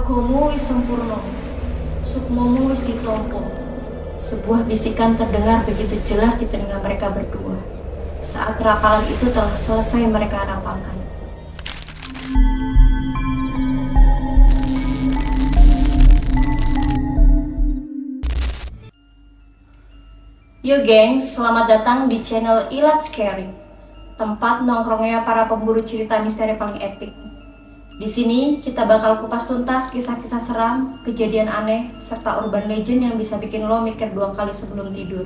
Lokomu wis sempurna, sukmomu wis ditompo. Sebuah bisikan terdengar begitu jelas di telinga mereka berdua. Saat rapalan itu telah selesai mereka rapalkan. Yo gengs, selamat datang di channel Ilat Scary, tempat nongkrongnya para pemburu cerita misteri paling epik. Di sini kita bakal kupas tuntas kisah-kisah seram, kejadian aneh, serta urban legend yang bisa bikin lo mikir 2 kali sebelum tidur.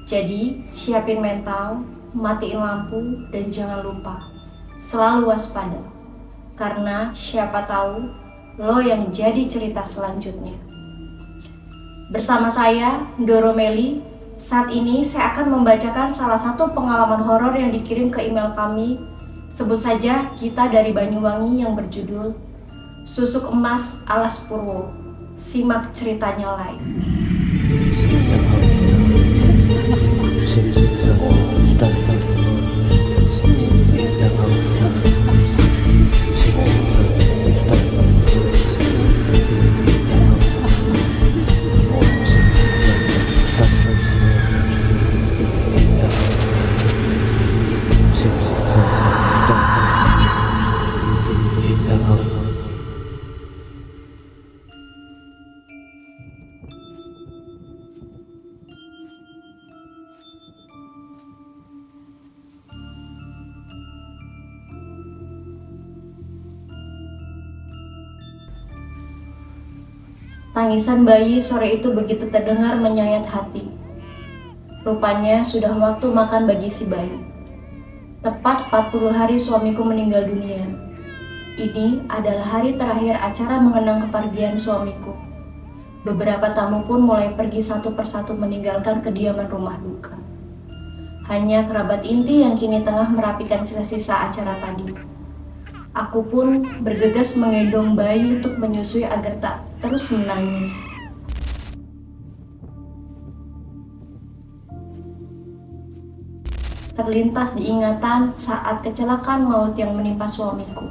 Jadi, siapin mental, matiin lampu, dan jangan lupa selalu waspada. Karena siapa tahu lo yang jadi cerita selanjutnya. Bersama saya, Doro Meli, saat ini saya akan membacakan salah satu pengalaman horor yang dikirim ke email kami. Sebut saja kita dari Banyuwangi yang berjudul Susuk Emas Alas Purwo. Simak ceritanya live. Tangisan bayi sore itu begitu terdengar menyayat hati. Rupanya sudah waktu makan bagi si bayi. Tepat 40 hari suamiku meninggal dunia. Ini adalah hari terakhir acara mengenang kepergian suamiku. Beberapa tamu pun mulai pergi satu persatu meninggalkan kediaman rumah duka. Hanya kerabat inti yang kini tengah merapikan sisa-sisa acara tadi. Aku pun bergegas menggendong bayi untuk menyusui agar tak terus menangis. Terlintas diingatan saat kecelakaan maut yang menimpa suamiku.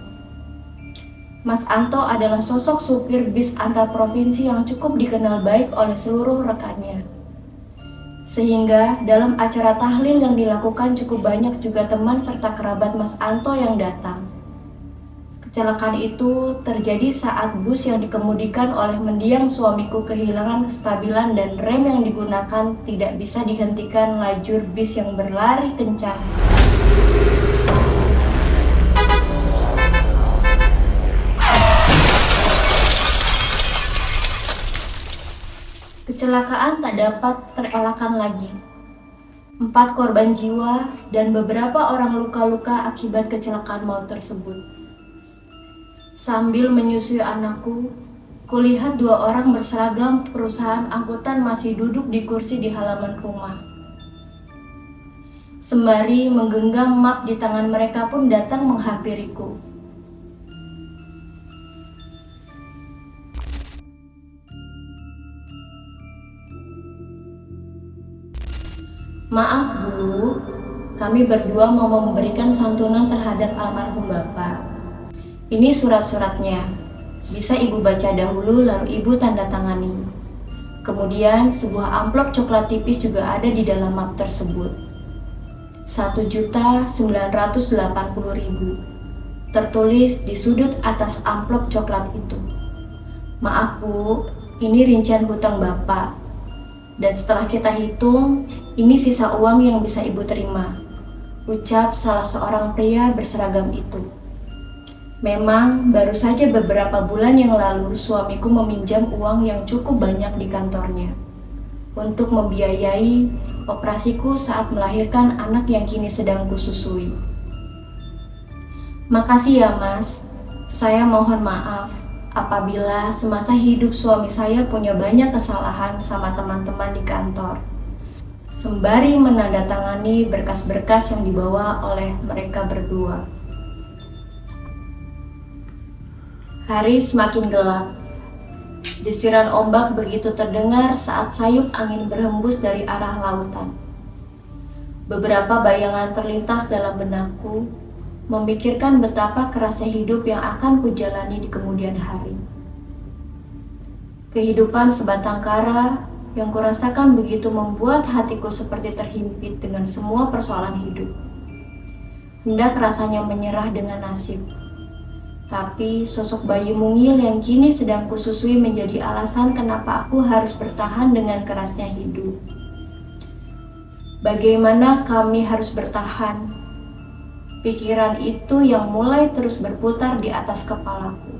Mas Anto adalah sosok supir bis antar provinsi yang cukup dikenal baik oleh seluruh rekannya. Sehingga dalam acara tahlil yang dilakukan cukup banyak juga teman serta kerabat Mas Anto yang datang. Kecelakaan itu terjadi saat bus yang dikemudikan oleh mendiang suamiku kehilangan kestabilan dan rem yang digunakan tidak bisa dihentikan lajur bis yang berlari kencang. Kecelakaan tak dapat terelakkan lagi. 4 korban jiwa dan beberapa orang luka-luka akibat kecelakaan maut tersebut. Sambil menyusui anakku, kulihat 2 orang berseragam perusahaan angkutan masih duduk di kursi di halaman rumah. Sembari menggenggam map di tangan mereka pun datang menghampiriku. Maaf Bu, kami berdua mau memberikan santunan terhadap almarhum Bapak. Ini surat-suratnya. Bisa Ibu baca dahulu lalu Ibu tanda tangani. Kemudian sebuah amplop coklat tipis juga ada di dalam map tersebut. 1.980.000 tertulis di sudut atas amplop coklat itu. Maaf Bu, ini rincian hutang Bapak. Dan setelah kita hitung, ini sisa uang yang bisa Ibu terima. Ucap salah seorang pria berseragam itu. Memang baru saja beberapa bulan yang lalu suamiku meminjam uang yang cukup banyak di kantornya untuk membiayai operasiku saat melahirkan anak yang kini sedang kususui. Makasih ya Mas, saya mohon maaf apabila semasa hidup suami saya punya banyak kesalahan sama teman-teman di kantor. Sembari menandatangani berkas-berkas yang dibawa oleh mereka berdua. Hari semakin gelap. Desiran ombak begitu terdengar saat sayup angin berhembus dari arah lautan. Beberapa bayangan terlintas dalam benakku, memikirkan betapa kerasnya hidup yang akan kujalani di kemudian hari. Kehidupan sebatang kara yang kurasakan begitu membuat hatiku seperti terhimpit dengan semua persoalan hidup. Hendak rasanya menyerah dengan nasib. Tapi sosok bayi mungil yang kini sedang kususui menjadi alasan kenapa aku harus bertahan dengan kerasnya hidup. Bagaimana kami harus bertahan? Pikiran itu yang mulai terus berputar di atas kepalaku.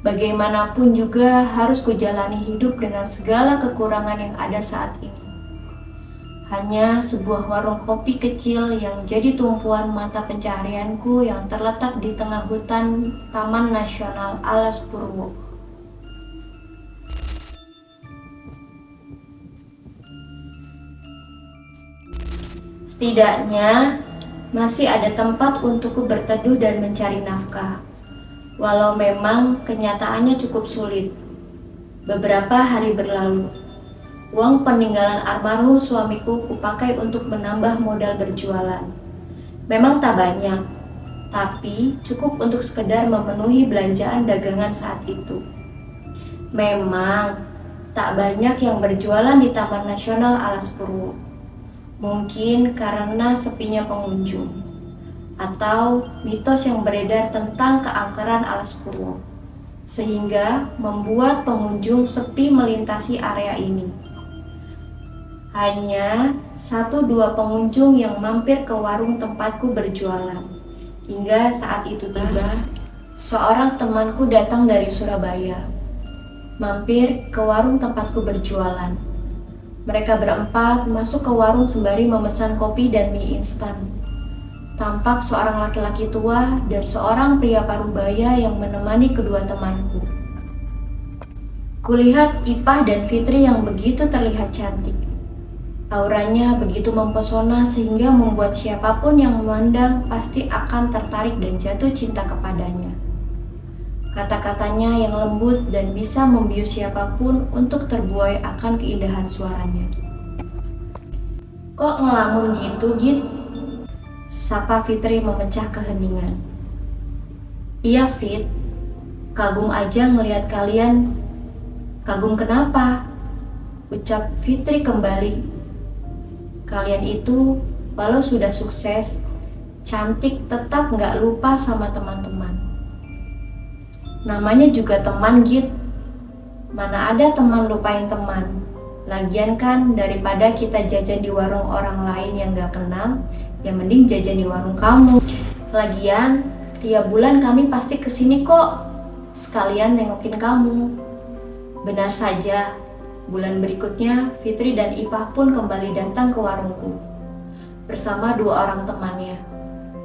Bagaimanapun juga harus kujalani hidup dengan segala kekurangan yang ada saat ini. Hanya sebuah warung kopi kecil yang jadi tumpuan mata pencaharianku yang terletak di tengah hutan Taman Nasional Alas Purwo. Setidaknya masih ada tempat untukku berteduh dan mencari nafkah. Walau memang kenyataannya cukup sulit. Beberapa hari berlalu. Uang peninggalan almarhum suamiku kupakai untuk menambah modal berjualan. Memang tak banyak, tapi cukup untuk sekedar memenuhi belanjaan dagangan saat itu. Memang tak banyak yang berjualan di Taman Nasional Alas Purwo. Mungkin karena sepinya pengunjung, atau mitos yang beredar tentang keangkeran Alas Purwo, sehingga membuat pengunjung sepi melintasi area ini. Hanya 1-2 pengunjung yang mampir ke warung tempatku berjualan. Hingga saat itu tiba, seorang temanku datang dari Surabaya, mampir ke warung tempatku berjualan. Mereka berempat masuk ke warung sembari memesan kopi dan mie instan. Tampak seorang laki-laki tua dan seorang pria parubaya yang menemani kedua temanku. Kulihat Ipah dan Fitri yang begitu terlihat cantik. Auranya begitu mempesona sehingga membuat siapapun yang memandang pasti akan tertarik dan jatuh cinta kepadanya. Kata-katanya yang lembut dan bisa membius siapapun untuk terbuai akan keindahan suaranya. "Kok ngelamun gitu, Git?" sapa Fitri memecah keheningan. "Iya, Fit. Kagum aja ngelihat kalian." "Kagum kenapa?" ucap Fitri kembali. "Kalian itu, walau sudah sukses, cantik tetap gak lupa sama teman-teman." "Namanya juga teman, Git. Mana ada teman lupain teman. Lagian kan daripada kita jajan di warung orang lain yang gak kenal, ya mending jajan di warung kamu. Lagian, tiap bulan kami pasti kesini kok, sekalian nengokin kamu." Benar saja, bulan berikutnya Fitri dan Ipah pun kembali datang ke warungku bersama 2 orang temannya,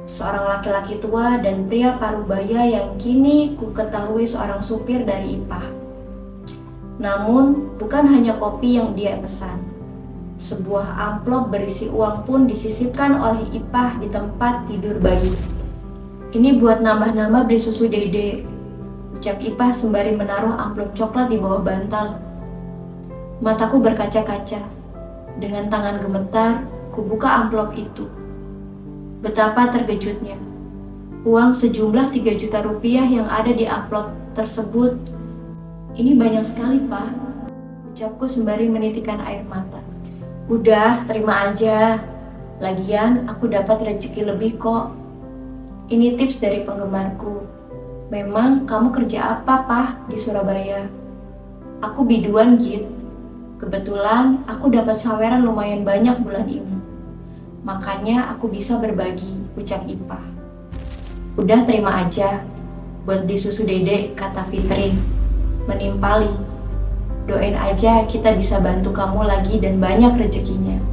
seorang laki-laki tua dan pria parubaya yang kini ku ketahui seorang supir dari Ipah. Namun bukan hanya kopi yang dia pesan. Sebuah amplop berisi uang pun disisipkan oleh Ipah di tempat tidur bayi. "Ini buat nambah-nambah beli susu Dede," ucap Ipah sembari menaruh amplop coklat di bawah bantal. Mataku berkaca-kaca. Dengan tangan gemetar, kubuka amplop itu. Betapa terkejutnya. Uang sejumlah 3 juta rupiah yang ada di amplop tersebut. "Ini banyak sekali, Pak," ucapku sembari menitikkan air mata. "Udah, terima aja. Lagian aku dapat rezeki lebih kok. Ini tips dari penggemarku." "Memang kamu kerja apa, Pak, di Surabaya?" "Aku biduan, Git. Kebetulan aku dapat saweran lumayan banyak bulan ini. Makanya aku bisa berbagi," ucap Ipah. "Udah terima aja. Buat beli susu Dede," kata Fitri, menimpali. "Doain aja kita bisa bantu kamu lagi dan banyak rezekinya."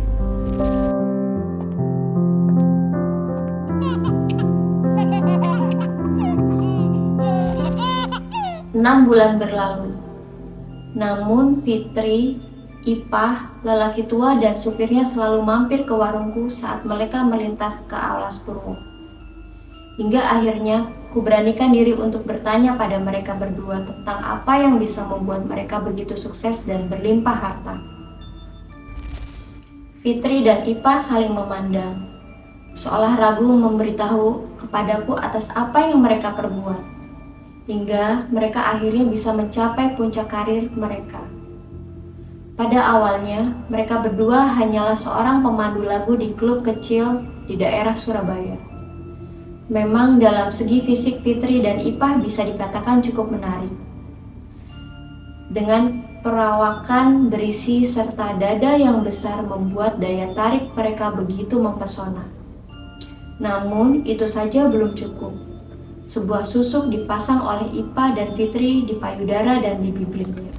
6 bulan berlalu. Namun Fitri, Ipah, lelaki tua dan supirnya selalu mampir ke warungku saat mereka melintas ke Alas Purwo. Hingga akhirnya ku beranikan diri untuk bertanya pada mereka berdua tentang apa yang bisa membuat mereka begitu sukses dan berlimpah harta. Fitri dan Ipah saling memandang, seolah ragu memberitahu kepadaku atas apa yang mereka perbuat. hingga mereka akhirnya bisa mencapai puncak karir mereka. Pada awalnya, mereka berdua hanyalah seorang pemandu lagu di klub kecil di daerah Surabaya. Memang dalam segi fisik Fitri dan Ipah bisa dikatakan cukup menarik. Dengan perawakan berisi serta dada yang besar membuat daya tarik mereka begitu mempesona. Namun itu saja belum cukup. Sebuah susuk dipasang oleh Ipah dan Fitri di payudara dan di bibirnya.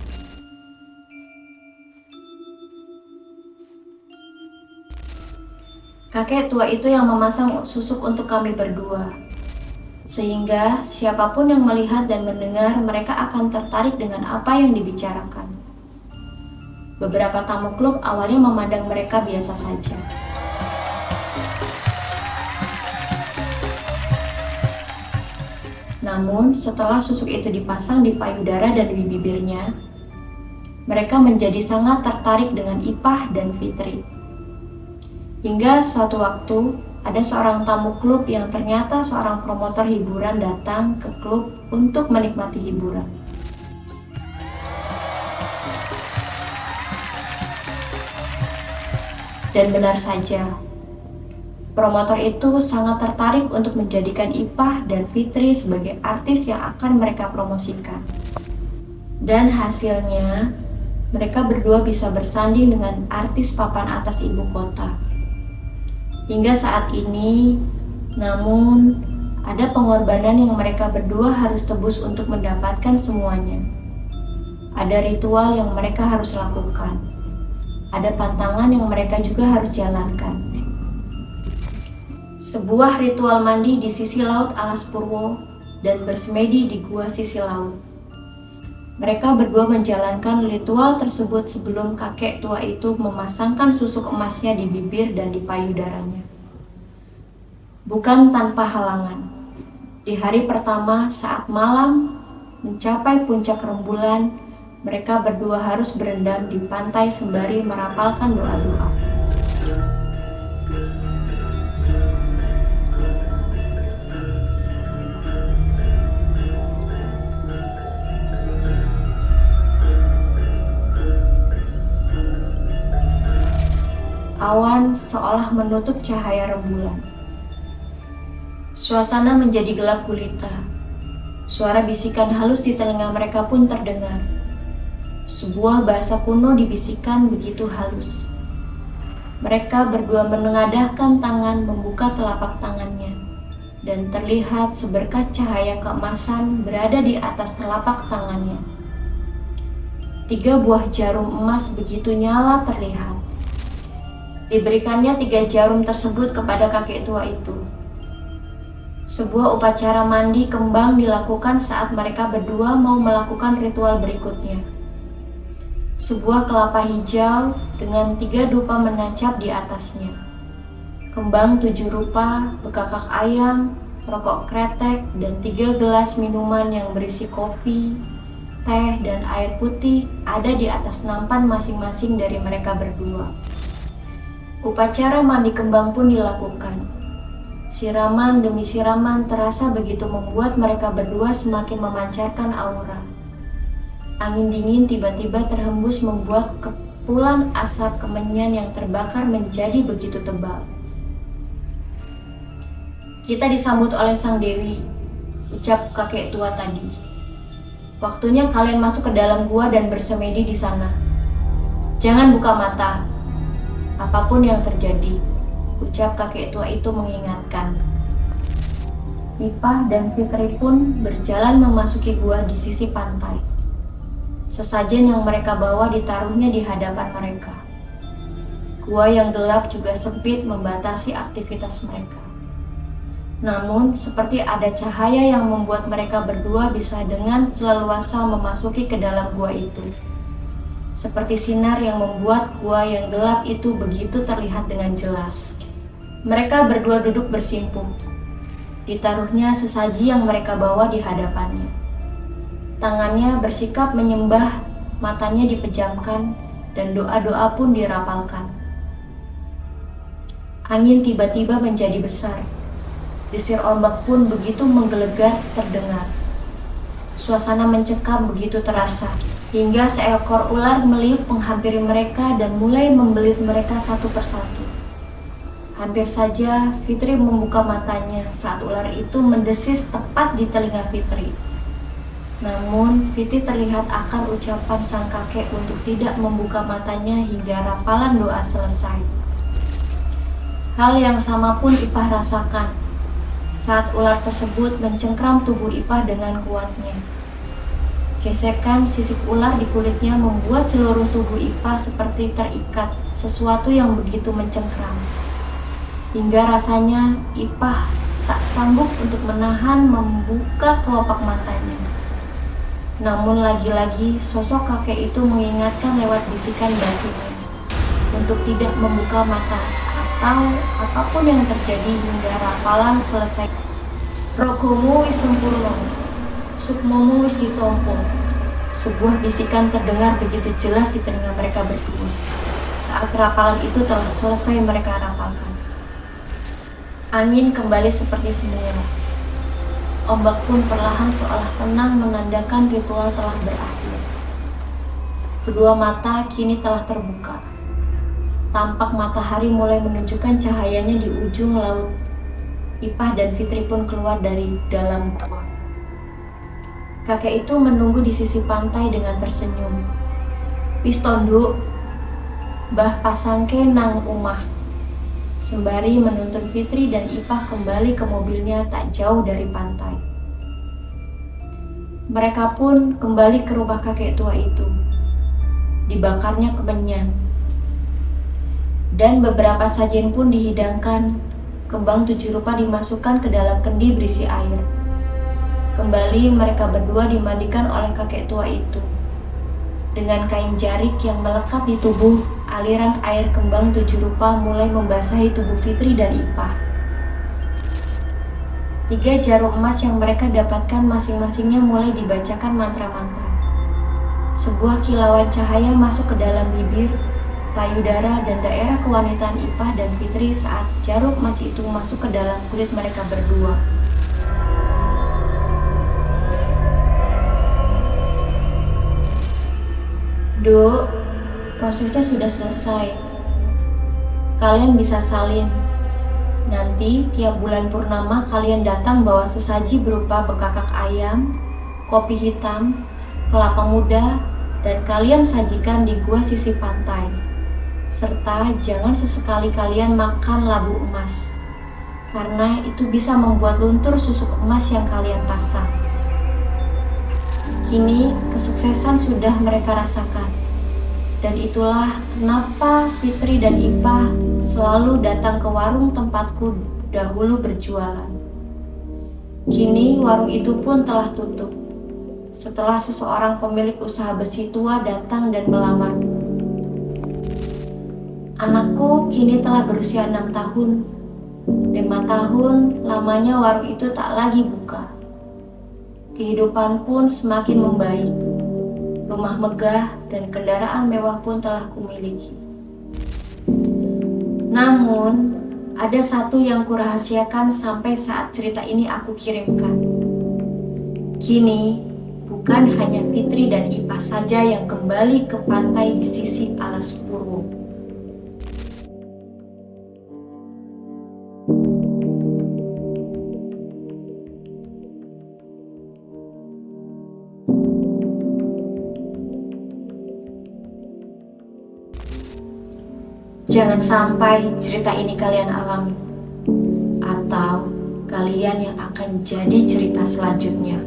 Kakek tua itu yang memasang susuk untuk kami berdua. Sehingga siapapun yang melihat dan mendengar, mereka akan tertarik dengan apa yang dibicarakan. Beberapa tamu klub awalnya memandang mereka biasa saja. Namun setelah susuk itu dipasang di payudara dan di bibirnya, mereka menjadi sangat tertarik dengan Ipah dan Fitri. Hingga suatu waktu, ada seorang tamu klub yang ternyata seorang promotor hiburan datang ke klub untuk menikmati hiburan. Dan benar saja, promotor itu sangat tertarik untuk menjadikan Ipah dan Fitri sebagai artis yang akan mereka promosikan. Dan hasilnya, mereka berdua bisa bersanding dengan artis papan atas ibu kota. Hingga saat ini, namun ada pengorbanan yang mereka berdua harus tebus untuk mendapatkan semuanya. Ada ritual yang mereka harus lakukan. Ada pantangan yang mereka juga harus jalankan. Sebuah ritual mandi di sisi laut Alas Purwo dan bersemedi di gua sisi laut. Mereka berdua menjalankan ritual tersebut sebelum kakek tua itu memasangkan susuk emasnya di bibir dan di payudaranya. Bukan tanpa halangan. Di hari pertama saat malam mencapai puncak rembulan, mereka berdua harus berendam di pantai sembari merapalkan doa-doa. Awan seolah menutup cahaya rembulan. Suasana menjadi gelap gulita. Suara bisikan halus di telinga mereka pun terdengar. Sebuah bahasa kuno dibisikkan begitu halus. Mereka berdua menengadahkan tangan membuka telapak tangannya, dan terlihat seberkas cahaya keemasan berada di atas telapak tangannya. 3 buah jarum emas begitu nyala terlihat. Diberikannya 3 jarum tersebut kepada kakek tua itu. Sebuah upacara mandi kembang dilakukan saat mereka berdua mau melakukan ritual berikutnya. Sebuah kelapa hijau dengan 3 dupa menancap di atasnya. Kembang 7 rupa, bekakak ayam, rokok kretek, dan 3 gelas minuman yang berisi kopi, teh, dan air putih ada di atas nampan masing-masing dari mereka berdua. Upacara mandi kembang pun dilakukan. Siraman demi siraman terasa begitu membuat mereka berdua semakin memancarkan aura. Angin dingin tiba-tiba terhembus membuat kepulan asap kemenyan yang terbakar menjadi begitu tebal. Kita disambut oleh Sang Dewi, ucap kakek tua tadi. Waktunya kalian masuk ke dalam gua dan bersemedi di sana. Jangan buka mata. Apapun yang terjadi, ucap kakek tua itu mengingatkan. Ipah dan Fitri pun berjalan memasuki gua di sisi pantai. Sesajen yang mereka bawa ditaruhnya di hadapan mereka. Gua yang gelap juga sempit membatasi aktivitas mereka. Namun, seperti ada cahaya yang membuat mereka berdua bisa dengan seleluasa memasuki ke dalam gua itu. Seperti sinar yang membuat gua yang gelap itu begitu terlihat dengan jelas. Mereka berdua duduk bersimpuh. Ditaruhnya sesaji yang mereka bawa di hadapannya. Tangannya bersikap menyembah, matanya dipejamkan, dan doa-doa pun dirapalkan. Angin tiba-tiba menjadi besar. Desir ombak pun begitu menggelegar terdengar. Suasana mencekam begitu terasa, hingga seekor ular meliuk menghampiri mereka dan mulai membelit mereka satu persatu. Hampir saja Fitri membuka matanya saat ular itu mendesis tepat di telinga Fitri. Namun Fitri terlihat akan ucapan sang kakek untuk tidak membuka matanya hingga rapalan doa selesai. Hal yang sama pun Ipah rasakan saat ular tersebut mencengkram tubuh Ipah dengan kuatnya. Gesekan sisik ular di kulitnya membuat seluruh tubuh Ipah seperti terikat sesuatu yang begitu mencengkram. Hingga rasanya Ipah tak sanggup untuk menahan membuka kelopak matanya. Namun lagi-lagi sosok kakek itu mengingatkan lewat bisikan batinnya untuk tidak membuka mata atau apapun yang terjadi hingga rapalan selesai. Rogomu wis sempurna, sukmomu wis ditompo. Sebuah bisikan terdengar begitu jelas di telinga mereka berdua. Saat rapalan itu telah selesai mereka rapalkan. Angin kembali seperti semula. Ombak pun perlahan seolah tenang menandakan ritual telah berakhir. Kedua mata kini telah terbuka. Tampak matahari mulai menunjukkan cahayanya di ujung laut. Ipah dan Fitri pun keluar dari dalam gua. Kakek itu menunggu di sisi pantai dengan tersenyum. "Wis tonduk, Mbah pasangke nang umah." Sembari menuntun Fitri dan Ipah kembali ke mobilnya tak jauh dari pantai. Mereka pun kembali ke rumah kakek tua itu. Dibakarnya kemenyan. Dan beberapa sajian pun dihidangkan. Kembang 7 rupa dimasukkan ke dalam kendi berisi air. Kembali mereka berdua dimandikan oleh kakek tua itu. Dengan kain jarik yang melekat di tubuh, aliran air kembang 7 rupa mulai membasahi tubuh Fitri dan Ipah. 3 jarum emas yang mereka dapatkan masing-masingnya mulai dibacakan mantra-mantra. Sebuah kilauan cahaya masuk ke dalam bibir, payudara, dan daerah kewanitaan Ipah dan Fitri saat jarum emas itu masuk ke dalam kulit mereka berdua. "Duk, prosesnya sudah selesai. Kalian bisa salin. Nanti tiap bulan purnama kalian datang bawa sesaji berupa bekakak ayam, kopi hitam, kelapa muda, dan kalian sajikan di gua sisi pantai. Serta jangan sesekali kalian makan labu emas, karena itu bisa membuat luntur susuk emas yang kalian pasang." Kini kesuksesan sudah mereka rasakan. Dan itulah kenapa Fitri dan Ipah selalu datang ke warung tempatku dahulu berjualan. Kini warung itu pun telah tutup. Setelah seseorang pemilik usaha besi tua datang dan melamar. "Anakku kini telah berusia 6 tahun. 5 tahun lamanya warung itu tak lagi buka. Kehidupan pun semakin membaik. Rumah megah dan kendaraan mewah pun telah kumiliki. Namun, ada satu yang kurahasiakan sampai saat cerita ini aku kirimkan. Kini, bukan hanya Fitri dan Ipah saja yang kembali ke pantai di sisi alas Purwo. Jangan sampai cerita ini kalian alami, atau kalian yang akan jadi cerita selanjutnya.